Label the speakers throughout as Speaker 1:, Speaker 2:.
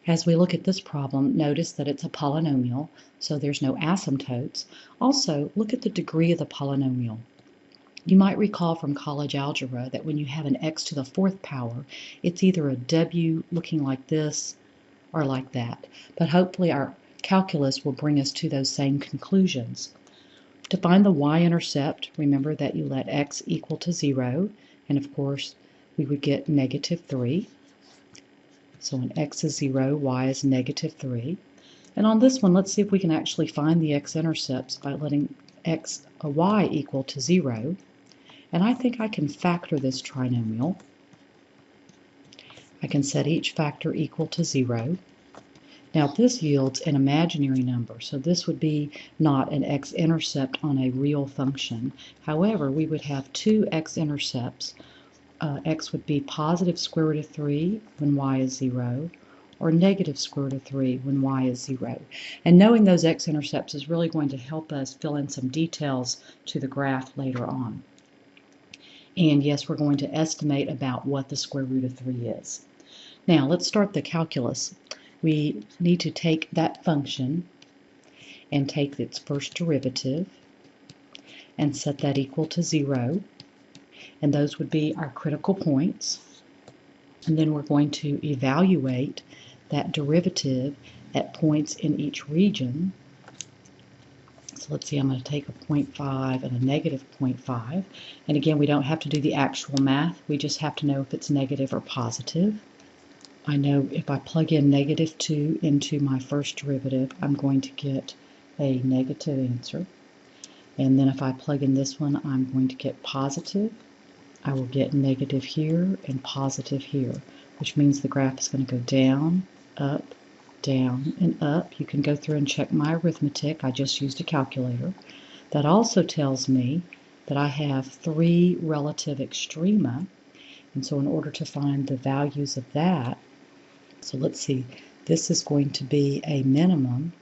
Speaker 1: As we look at this problem, notice that it's a polynomial, so there's no asymptotes. Also, look at the degree of the polynomial. You might recall from college algebra that when you have an x to the fourth power, it's either a w looking like this or like that. But hopefully our calculus will bring us to those same conclusions. To find the y-intercept, remember that you let x equal to 0, and of course we would get -3. So when x is 0, y is -3. And on this one, let's see if we can actually find the x-intercepts by letting y equal to 0. And I think I can factor this trinomial. I can set each factor equal to 0. Now this yields an imaginary number, so this would be not an x-intercept on a real function. However, we would have two x-intercepts. X would be positive square root of 3 when y is 0, or negative square root of 3 when y is 0. And knowing those x-intercepts is really going to help us fill in some details to the graph later on. And yes, we're going to estimate about what the square root of 3 is. Now let's start the calculus. We need to take that function and take its first derivative and set that equal to 0. And those would be our critical points. And then we're going to evaluate that derivative at points in each region. So let's see, I'm going to take a 0.5 and a negative 0.5. And again, we don't have to do the actual math. We just have to know if it's negative or positive. I know if I plug in -2 into my first derivative, I'm going to get a negative answer. And then if I plug in this one, I'm going to get positive. I will get negative here and positive here, which means the graph is going to go down, and up. You can go through and check my arithmetic. I just used a calculator. That also tells me that I have 3 relative extrema. And so in order to find the values of that, so let's see, this is going to be a minimum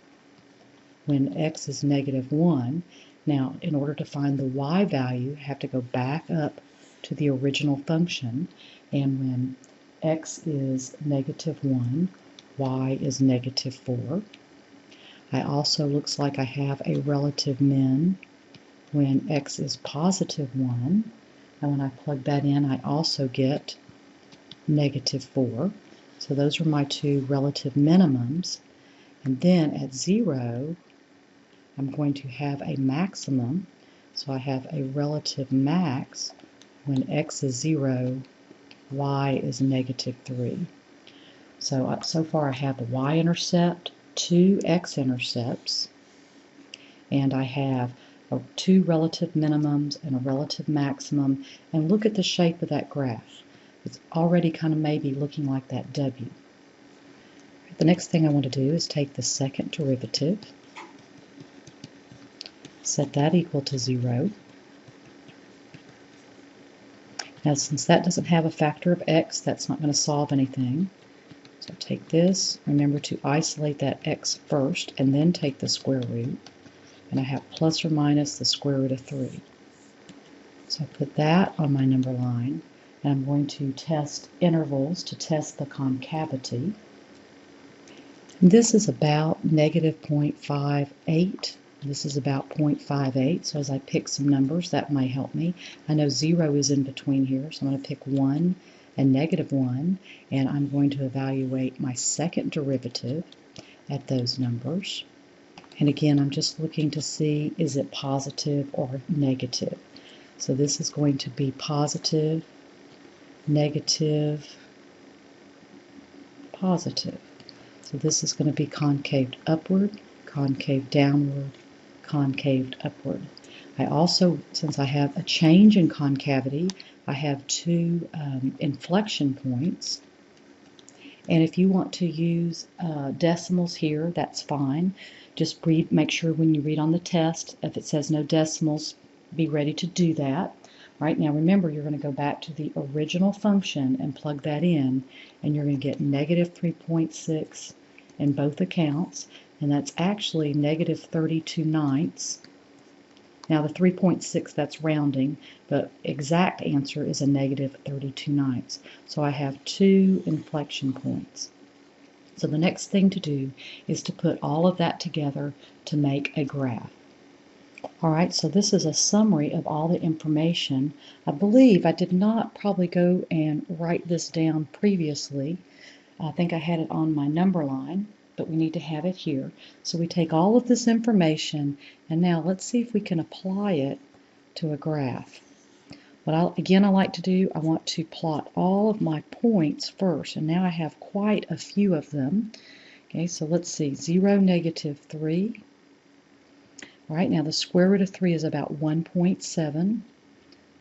Speaker 1: when x is -1. Now, in order to find the y value, I have to go back up to the original function, and when x is -1, y is -4. I also looks like I have a relative min when x is +1, and when I plug that in, I also get -4. So those are my two relative minimums. And then at 0, I'm going to have a maximum. So I have a relative max when x is 0, y is -3. So far I have a y-intercept, 2 x-intercepts, and I have 2 relative minimums and a relative maximum. And look at the shape of that graph. It's already kind of maybe looking like that W. The next thing I want to do is take the second derivative, set that equal to 0. Now since that doesn't have a factor of x, that's not going to solve anything. So take this, remember to isolate that x first, and then take the square root. And I have plus or minus the square root of 3. So I put that on my number line. And I'm going to test intervals to test the concavity. And this is about -0.58. This is about 0.58. So as I pick some numbers, that may help me. I know 0 is in between here, so I'm going to pick 1 and -1. And I'm going to evaluate my second derivative at those numbers. And again, I'm just looking to see, is it positive or negative? So this is going to be positive, negative, positive. So this is going to be concaved upward, concave downward, concaved upward. I also, since I have a change in concavity, I have 2 inflection points. And if you want to use decimals here, that's fine. Just make sure when you read on the test, if it says no decimals, be ready to do that. Right now, remember, you're going to go back to the original function and plug that in, and you're going to get -3.6 in both accounts, and that's actually -32/9. Now, the 3.6, that's rounding, but exact answer is a -32/9. So I have 2 inflection points. So the next thing to do is to put all of that together to make a graph. All right, so this is a summary of all the information. I believe I did not probably go and write this down previously. I think I had it on my number line, but we need to have it here. So we take all of this information, and now let's see if we can apply it to a graph. What I like to do, I want to plot all of my points first, and now I have quite a few of them. Okay, so let's see, 0, negative 3. All right, now the square root of 3 is about 1.7.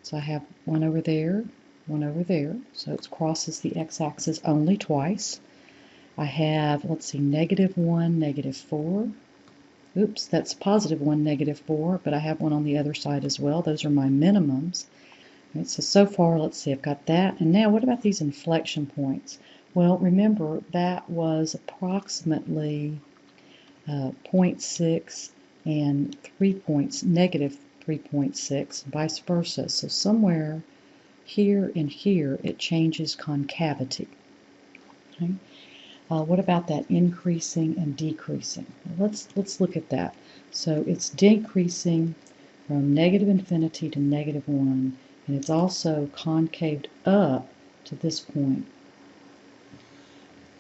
Speaker 1: So I have one over there, one over there. So it crosses the x-axis only twice. I have, let's see, negative 1, negative 4. Oops, that's positive 1, negative 4, but I have one on the other side as well. Those are my minimums. Right, so far, let's see, I've got that. And now what about these inflection points? Well, remember, that was approximately 0.6 and 3 points, negative 3.6, vice versa. So somewhere here and here, it changes concavity. Okay? What about that increasing and decreasing? Well, let's look at that. So it's decreasing from negative infinity to negative 1, and it's also concaved up to this point.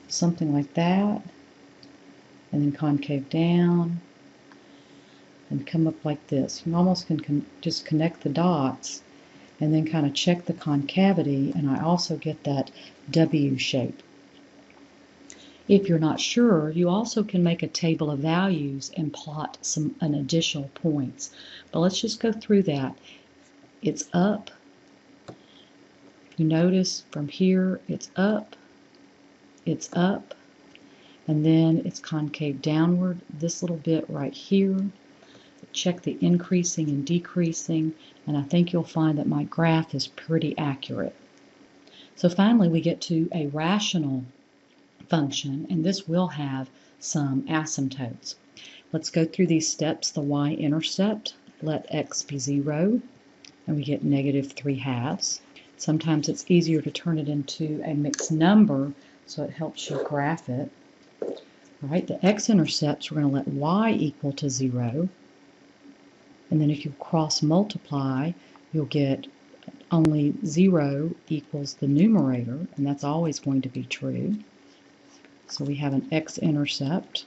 Speaker 1: Something like that, and then concave down, and come up like this. You almost can just connect the dots and then kind of check the concavity, and I also get that W shape. If you're not sure, you also can make a table of values and plot an additional points. But let's just go through that. It's up. You notice from here it's up, and then it's concave downward, this little bit right here. Check the increasing and decreasing, and I think you'll find that my graph is pretty accurate. So finally we get to a rational function, and this will have some asymptotes. Let's go through these steps. The y-intercept, let x be 0, and we get negative 3/2. Sometimes it's easier to turn it into a mixed number, so it helps you graph it. All right, the x-intercepts, we're going to let y equal to 0. And then if you cross multiply, you'll get only 0 equals the numerator, and that's always going to be true. So we have an x-intercept.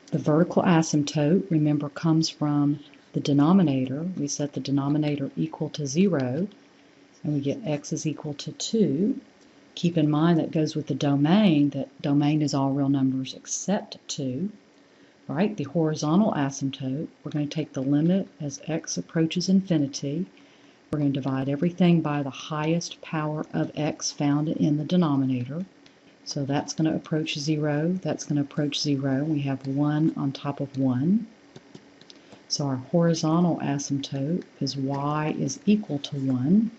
Speaker 1: The vertical asymptote, remember, comes from the denominator. We set the denominator equal to 0, and we get x is equal to 2. Keep in mind that goes with the domain, that domain is all real numbers except 2. All right, the horizontal asymptote, we're going to take the limit as x approaches infinity. We're going to divide everything by the highest power of x found in the denominator. So that's going to approach 0, that's going to approach 0. We have 1 on top of 1. So our horizontal asymptote is y is equal to 1.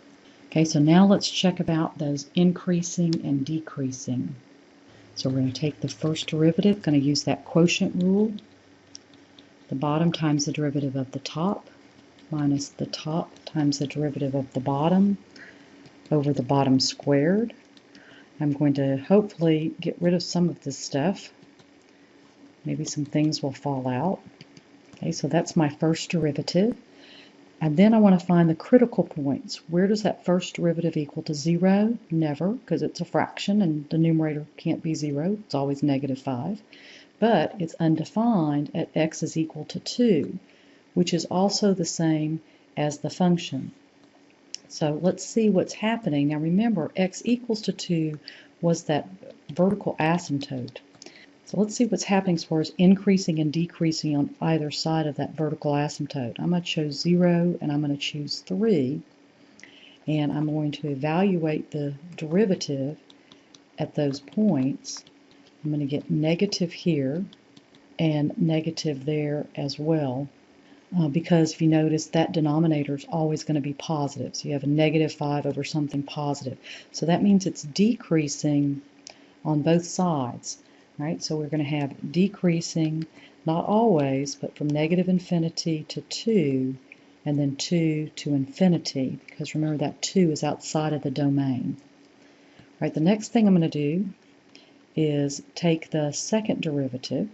Speaker 1: Okay, so now let's check about those increasing and decreasing. So we're going to take the first derivative, going to use that quotient rule. The bottom times the derivative of the top, minus the top times the derivative of the bottom, over the bottom squared. I'm going to hopefully get rid of some of this stuff. Maybe some things will fall out. Okay, so that's my first derivative. And then I want to find the critical points. Where does that first derivative equal to 0? Never, because it's a fraction and the numerator can't be 0. It's always negative 5. But it's undefined at x is equal to 2, which is also the same as the function. So let's see what's happening. Now remember, x equals to 2 was that vertical asymptote. So let's see what's happening as far as increasing and decreasing on either side of that vertical asymptote. I'm going to choose 0 and I'm going to choose 3. And I'm going to evaluate the derivative at those points. I'm going to get negative here and negative there as well. Because if you notice, that denominator is always going to be positive. So you have a negative 5 over something positive. So that means it's decreasing on both sides. Right? So we're going to have decreasing, not always, but from negative infinity to 2, and then 2 to infinity, because remember that 2 is outside of the domain. Right? The next thing I'm going to do is take the second derivative.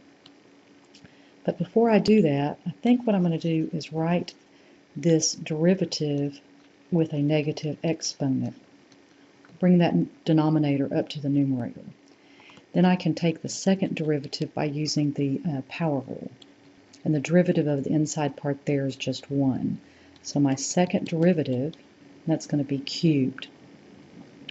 Speaker 1: But before I do that, I think what I'm going to do is write this derivative with a negative exponent. Bring that denominator up to the numerator. Then I can take the second derivative by using the power rule. And the derivative of the inside part there is just 1. So my second derivative, that's going to be cubed.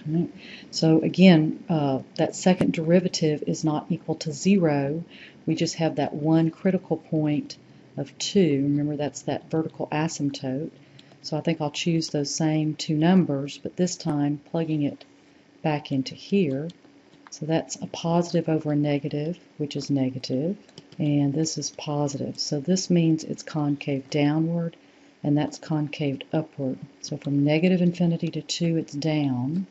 Speaker 1: Right. So again, that second derivative is not equal to 0. We just have that one critical point of 2. Remember, that's that vertical asymptote. So I think I'll choose those same two numbers, but this time plugging it back into here. So that's a positive over a negative, which is negative, and this is positive. So this means it's concave downward, and that's concaved upward. So from negative infinity to 2, it's down.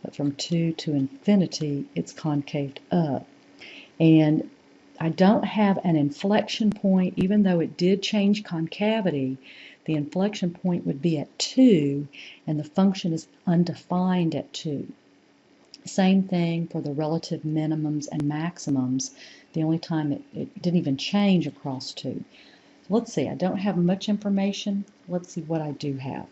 Speaker 1: But from 2 to infinity, it's concaved up. And I don't have an inflection point, even though it did change concavity. The inflection point would be at 2, and the function is undefined at 2. Same thing for the relative minimums and maximums. The only time it didn't even change across 2. So let's see, I don't have much information. Let's see what I do have.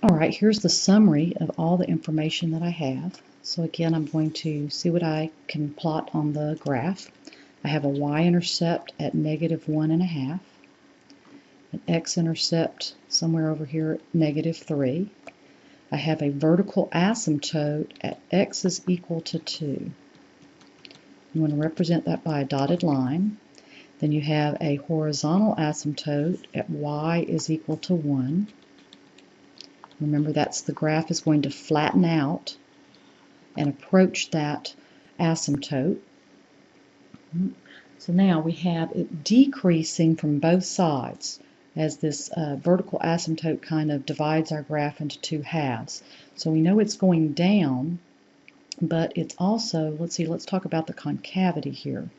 Speaker 1: All right, here's the summary of all the information that I have. So again, I'm going to see what I can plot on the graph. I have a y-intercept at negative 1.5, an x-intercept somewhere over here at negative 3. I have a vertical asymptote at x is equal to 2. You want to represent that by a dotted line. Then you have a horizontal asymptote at y is equal to 1. Remember, that's the graph is going to flatten out and approach that asymptote. So now we have it decreasing from both sides as this vertical asymptote kind of divides our graph into two halves. So we know it's going down, but it's also, let's talk about the concavity here.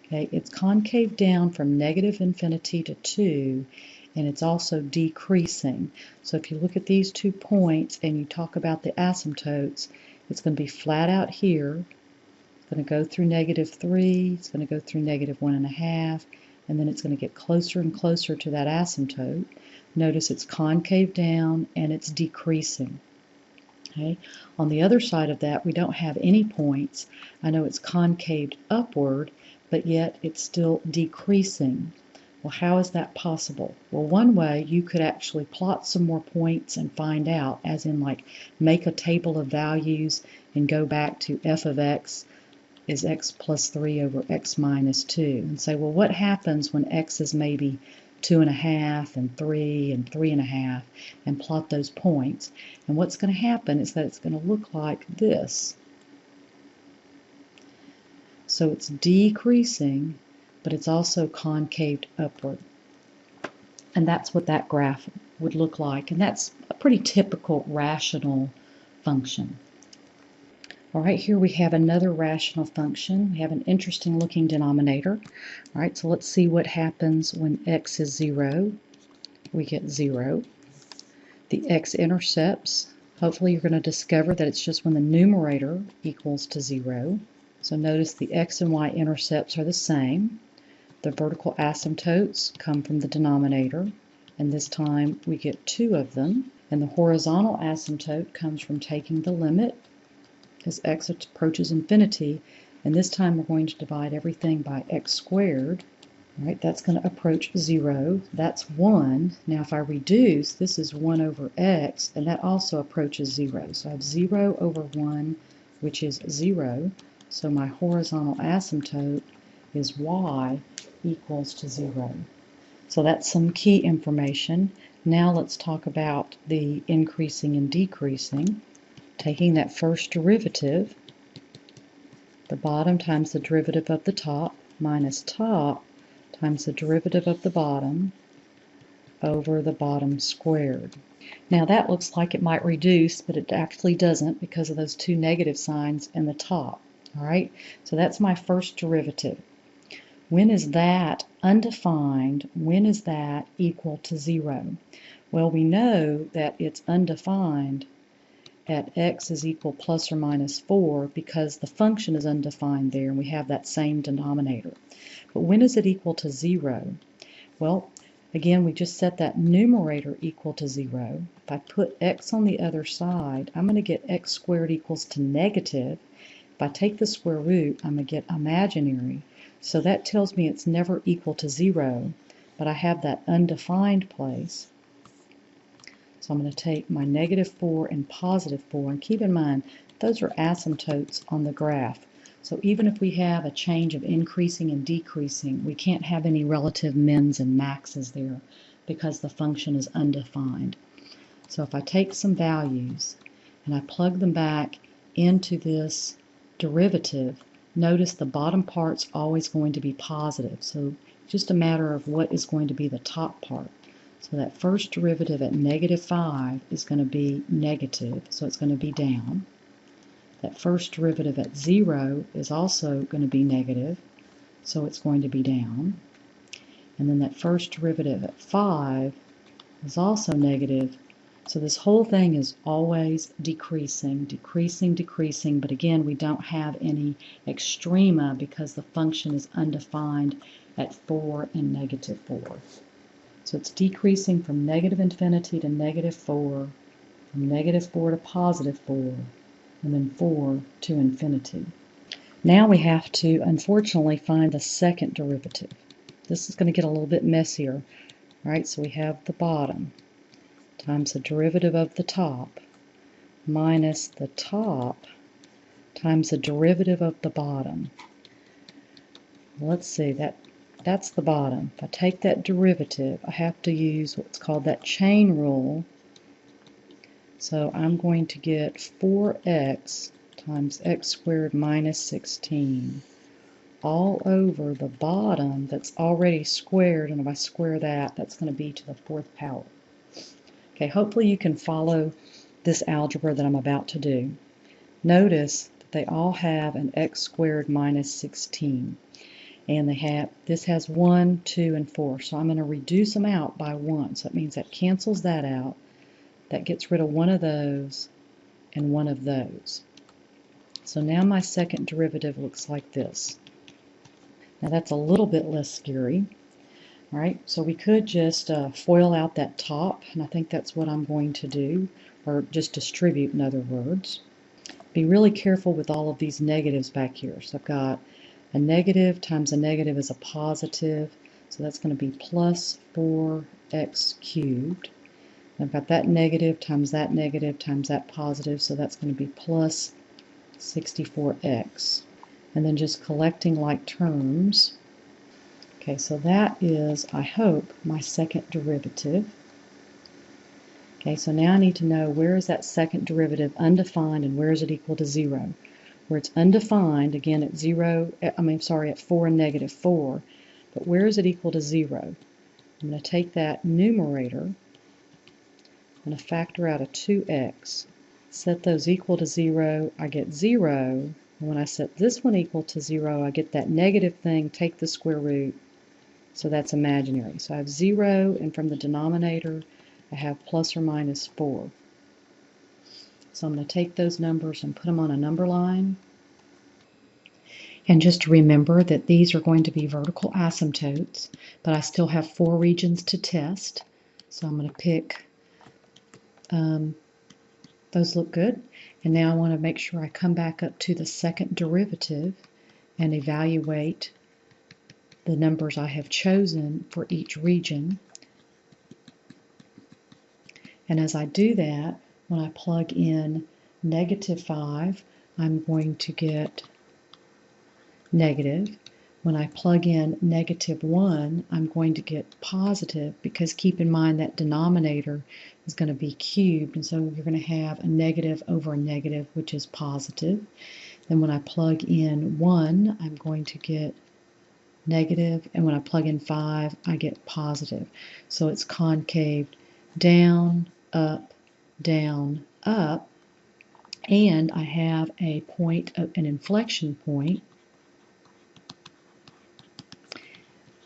Speaker 1: Okay, it's concave down from negative infinity to 2, and it's also decreasing. So if you look at these 2 points and you talk about the asymptotes, it's going to be flat out here. It's going to go through negative 3, it's going to go through negative 1.5, and then it's going to get closer and closer to that asymptote. Notice it's concave down and it's decreasing. Okay. On the other side of that, we don't have any points. I know it's concaved upward, but yet it's still decreasing. Well, how is that possible? Well, one way you could actually plot some more points and find out, as in like make a table of values and go back to f of x is x plus 3 over x minus 2 and say, well, what happens when x is maybe 2.5 and 3 and 3.5, and plot those points. And what's going to happen is that it's going to look like this. So it's decreasing, but it's also concaved upward. And that's what that graph would look like. And that's a pretty typical rational function. All right, here we have another rational function. We have an interesting looking denominator. All right, so let's see what happens when x is 0. We get 0. The x-intercepts, hopefully you're going to discover that it's just when the numerator equals to 0. So notice the x and y-intercepts are the same. The vertical asymptotes come from the denominator, and this time we get 2 of them. And the horizontal asymptote comes from taking the limit as x approaches infinity, and this time we're going to divide everything by x squared. All right, that's going to approach 0. That's 1. Now if I reduce, this is 1 over x, and that also approaches 0. So I have 0 over 1, which is 0. So my horizontal asymptote is y equals to 0. So that's some key information. Now let's talk about the increasing and decreasing. Taking that first derivative, the bottom times the derivative of the top, minus top times the derivative of the bottom over the bottom squared. Now that looks like it might reduce, but it actually doesn't because of those 2 negative signs in the top. All right, so that's my first derivative. When is that undefined? When is that equal to 0? Well, we know that it's undefined at x is equal plus or minus 4 because the function is undefined there and we have that same denominator. But when is it equal to 0? Well, again, we just set that numerator equal to 0. If I put x on the other side, I'm going to get x squared equals to negative. If I take the square root, I'm going to get imaginary. So that tells me it's never equal to 0, but I have that undefined place. So I'm going to take my negative 4 and positive 4, and keep in mind, those are asymptotes on the graph. So even if we have a change of increasing and decreasing, we can't have any relative mins and maxes there because the function is undefined. So if I take some values and I plug them back into this derivative, notice the bottom part's always going to be positive. So just a matter of what is going to be the top part. So that first derivative at negative 5 is going to be negative, so it's going to be down. That first derivative at 0 is also going to be negative, so it's going to be down. And then that first derivative at 5 is also negative, so this whole thing is always decreasing, decreasing, decreasing, but again, we don't have any extrema because the function is undefined at 4 and negative 4. So it's decreasing from negative infinity to negative 4, from negative 4 to positive 4, and then 4 to infinity. Now we have to, unfortunately, find the second derivative. This is going to get a little bit messier. All right, so we have the bottom times the derivative of the top minus the top times the derivative of the bottom. Let's see, that's the bottom. If I take that derivative, I have to use what's called that chain rule. So I'm going to get 4x times x squared minus 16 all over the bottom that's already squared, and if I square that, that's going to be to the 4th power. Okay, hopefully you can follow this algebra that I'm about to do. Notice that they all have an x squared minus 16. And this has 1, 2, and 4. So I'm going to reduce them out by 1. So that means that cancels that out. That gets rid of one of those and one of those. So now my second derivative looks like this. Now that's a little bit less scary. All right, so we could just FOIL out that top, and I think that's what I'm going to do, or just distribute, in other words. Be really careful with all of these negatives back here. So I've got a negative times a negative is a positive, so that's going to be plus 4x cubed. And I've got that negative times that positive, so that's going to be plus 64x. And then just collecting like terms. Okay, so that is, I hope, my second derivative. Okay, so now I need to know where is that second derivative undefined and where is it equal to 0. Where it's undefined, again at 4 and negative 4, but where is it equal to 0? I'm going to take that numerator, I'm going to factor out a 2x, set those equal to 0, I get 0, and when I set this one equal to 0, I get that negative thing, take the square root, so that's imaginary. So I have 0, and from the denominator, I have plus or minus 4. So I'm going to take those numbers and put them on a number line. And just to remember that these are going to be vertical asymptotes, but I still have 4 regions to test. So I'm going to pick, those look good. And now I want to make sure I come back up to the second derivative and evaluate the numbers I have chosen for each region. And as I do that, when I plug in negative 5, I'm going to get negative. When I plug in negative 1, I'm going to get positive, because keep in mind that denominator is going to be cubed, and so you're going to have a negative over a negative, which is positive. Then when I plug in 1, I'm going to get negative, and when I plug in 5, I get positive. So it's concave down, up, and I have a point of an inflection point.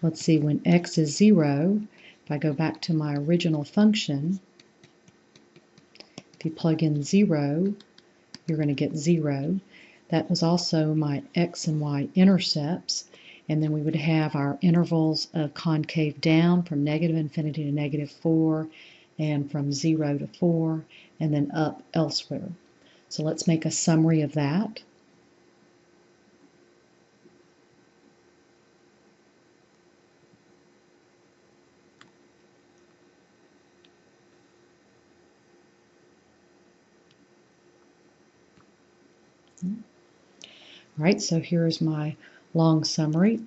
Speaker 1: Let's see, when x is 0, if I go back to my original function, if you plug in 0, you're going to get 0. That was also my X and Y intercepts. And then we would have our intervals of concave down from -infinity to -4, and from 0 to 4, and then up elsewhere. So let's make a summary of that. All right, so here's my long summary.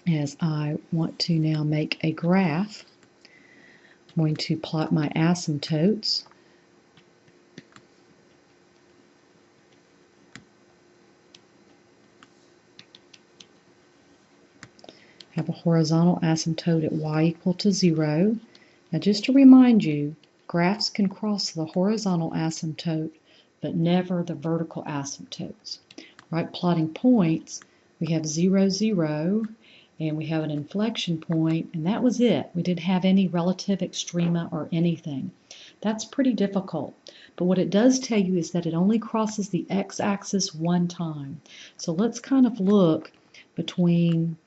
Speaker 1: As I want to now make a graph, I'm going to plot my asymptotes. Have a horizontal asymptote at y equal to 0. Now just to remind you, graphs can cross the horizontal asymptote, but never the vertical asymptotes. Right, plotting points, we have 0, 0, and we have an inflection point, and that was it. We didn't have any relative extrema or anything. That's pretty difficult. But what it does tell you is that it only crosses the x-axis one time. So let's kind of look between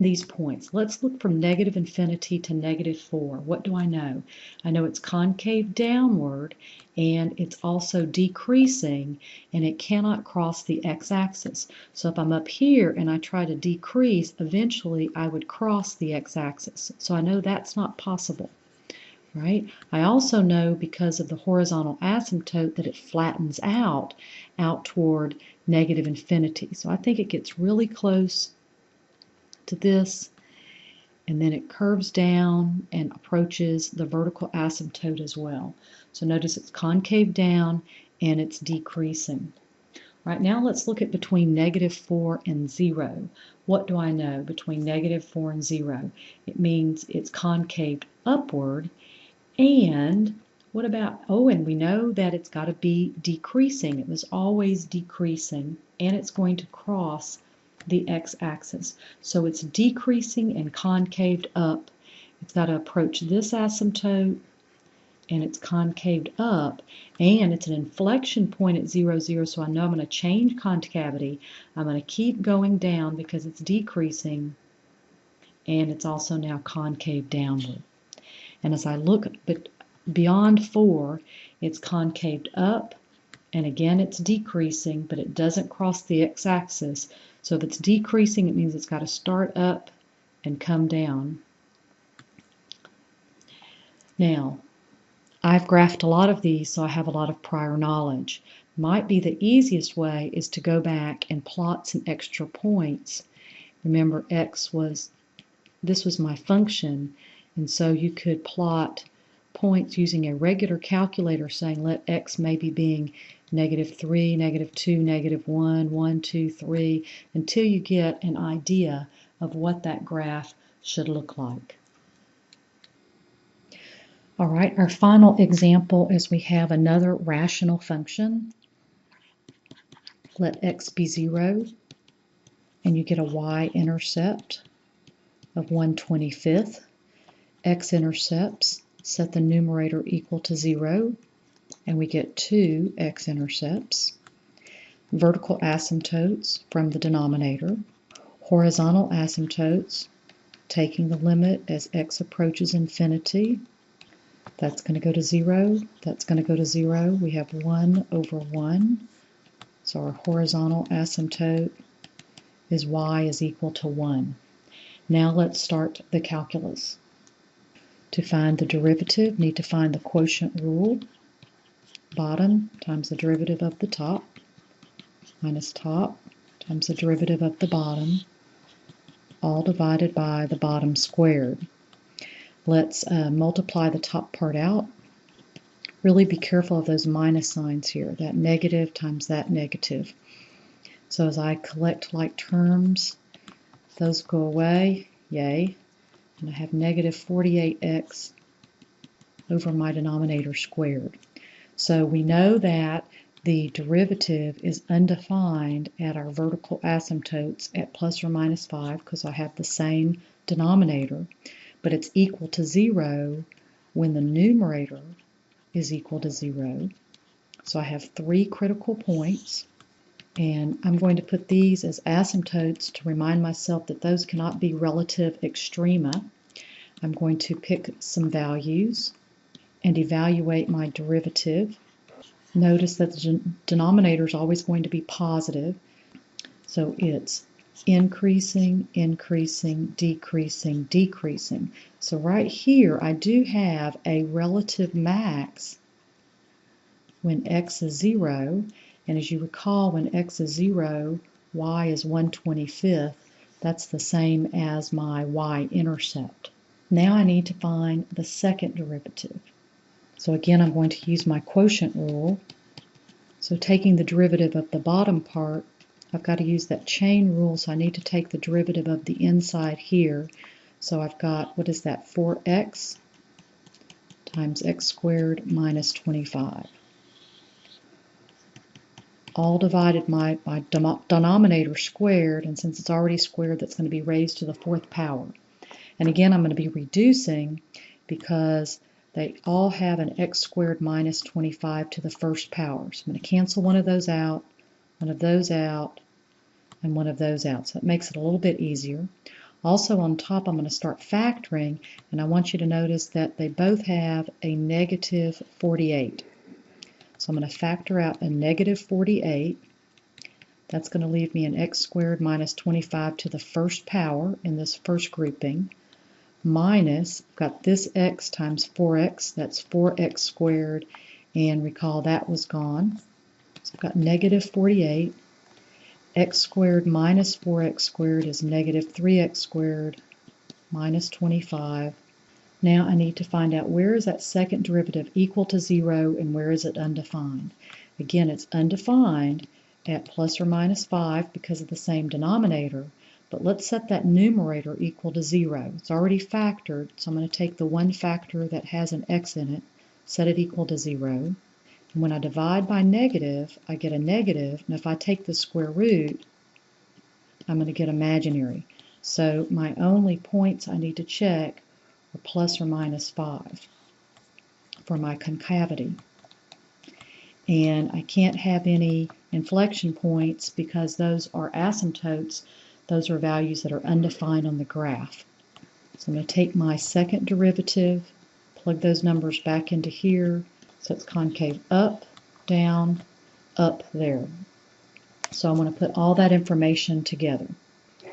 Speaker 1: these points. Let's look from -infinity to -4. What do I know? I know it's concave downward, and it's also decreasing, and it cannot cross the x-axis. So if I'm up here and I try to decrease, eventually I would cross the x-axis. So I know that's not possible, right? I also know because of the horizontal asymptote that it flattens out toward -infinity. So I think it gets really close to this, and then it curves down and approaches the vertical asymptote as well. So notice it's concave down and it's decreasing. Right, now let's look at between -4 and 0. What do I know between -4 and 0? It means it's concave upward, and what about, and we know that it's got to be decreasing. It was always decreasing, and it's going to cross the x-axis. So it's decreasing and concaved up. It's got to approach this asymptote, and it's concaved up, and it's an inflection point at 0, 0, so I know I'm going to change concavity. I'm going to keep going down because it's decreasing, and it's also now concave downward. And as I look beyond 4, it's concaved up, and again it's decreasing, but it doesn't cross the x-axis. So if it's decreasing, it means it's got to start up and come down. Now, I've graphed a lot of these, so I have a lot of prior knowledge. Might be the easiest way is to go back and plot some extra points. Remember, this was my function, and so you could plot points using a regular calculator, saying let x maybe being -3, -2, -1, 1, 2, 3, until you get an idea of what that graph should look like. All right, our final example is we have another rational function. Let x be 0, and you get a y-intercept of 1/25. X-intercepts, set the numerator equal to 0, and we get 2 x-intercepts. Vertical asymptotes from the denominator. Horizontal asymptotes, taking the limit as x approaches infinity. That's going to go to 0. That's going to go to 0. We have 1 over 1. So our horizontal asymptote is y is equal to 1. Now let's start the calculus. To find the derivative, need to find the quotient rule. Bottom times the derivative of the top, minus top times the derivative of the bottom, all divided by the bottom squared. Let's multiply the top part out. Really be careful of those minus signs here, that negative times that negative. So as I collect like terms, those go away, yay, and I have -48x over my denominator squared. So we know that the derivative is undefined at our vertical asymptotes at plus or minus 5 because I have the same denominator, but it's equal to 0 when the numerator is equal to 0. So I have 3 critical points, and I'm going to put these as asymptotes to remind myself that those cannot be relative extrema. I'm going to pick some values and evaluate my derivative. Notice that the denominator is always going to be positive, so it's increasing, increasing, decreasing, decreasing. So right here I do have a relative max when x is 0, and as you recall, when x is 0, y is 1/25. That's the same as my y-intercept. Now I need to find the second derivative. So again, I'm going to use my quotient rule. So taking the derivative of the bottom part, I've got to use that chain rule, so I need to take the derivative of the inside here. So I've got, what is that, 4x times x squared minus 25. All divided my denominator squared, and since it's already squared, that's going to be raised to the 4th power. And again, I'm going to be reducing because they all have an x squared minus 25 to the 1st power. So I'm going to cancel one of those out, one of those out, and one of those out. So it makes it a little bit easier. Also on top, I'm going to start factoring, and I want you to notice that they both have a negative 48. So I'm going to factor out a negative 48. That's going to leave me an x squared minus 25 to the 1st power in this first grouping, minus, I've got this x times 4x, that's 4x squared, and recall that was gone. So I've got negative 48. X squared minus 4x squared is negative 3x squared minus 25. Now I need to find out where is that second derivative equal to 0 and where is it undefined. Again, it's undefined at plus or minus 5 because of the same denominator, but let's set that numerator equal to 0. It's already factored, so I'm going to take the one factor that has an x in it, set it equal to 0. And when I divide by negative, I get a negative, and if I take the square root, I'm going to get imaginary. So my only points I need to check are plus or minus 5 for my concavity. And I can't have any inflection points because those are asymptotes. Those are values that are undefined on the graph. So I'm going to take my second derivative, plug those numbers back into here. So it's concave up, down, up there. So I'm going to put all that information together.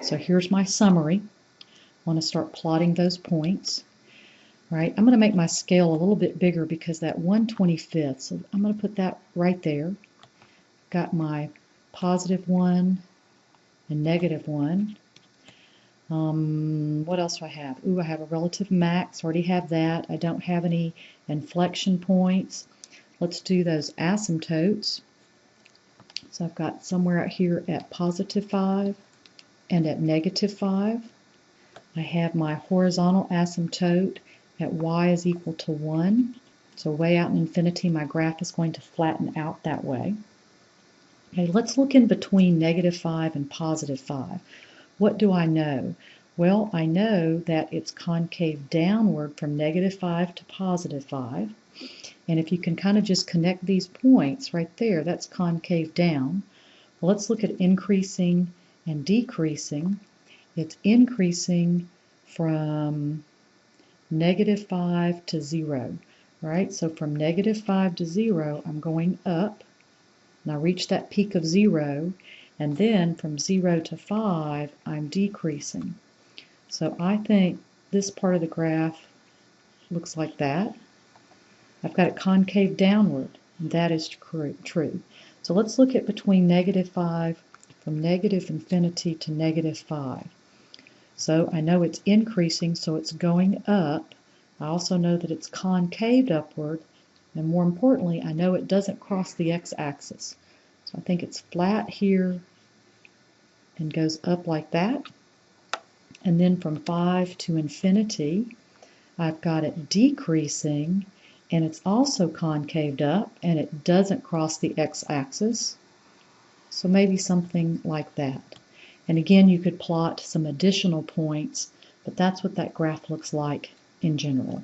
Speaker 1: So here's my summary. I want to start plotting those points. Right? I'm going to make my scale a little bit bigger because that 1/25, so I'm going to put that right there. Got my positive 1 and negative 1. What else do I have? Ooh, I have a relative max. Already have that. I don't have any inflection points. Let's do those asymptotes. So I've got somewhere out here at positive 5 and at negative 5. I have my horizontal asymptote at y is equal to 1. So way out in infinity, my graph is going to flatten out that way. Okay, let's look in between negative 5 and positive 5. What do I know? Well, I know that it's concave downward from negative 5 to positive 5. And if you can kind of just connect these points right there, that's concave down. Well, let's look at increasing and decreasing. It's increasing from negative 5 to 0, right? So from negative 5 to 0, I'm going up, and I reach that peak of 0, and then from 0 to 5, I'm decreasing. So I think this part of the graph looks like that. I've got it concave downward, and that is true. So let's look at between negative 5, from negative infinity to negative 5. So I know it's increasing, so it's going up. I also know that it's concaved upward, and more importantly, I know it doesn't cross the x-axis. So I think it's flat here and goes up like that. And then from 5 to infinity, I've got it decreasing, and it's also concaved up, and it doesn't cross the x-axis. So maybe something like that. And again, you could plot some additional points, but that's what that graph looks like in general.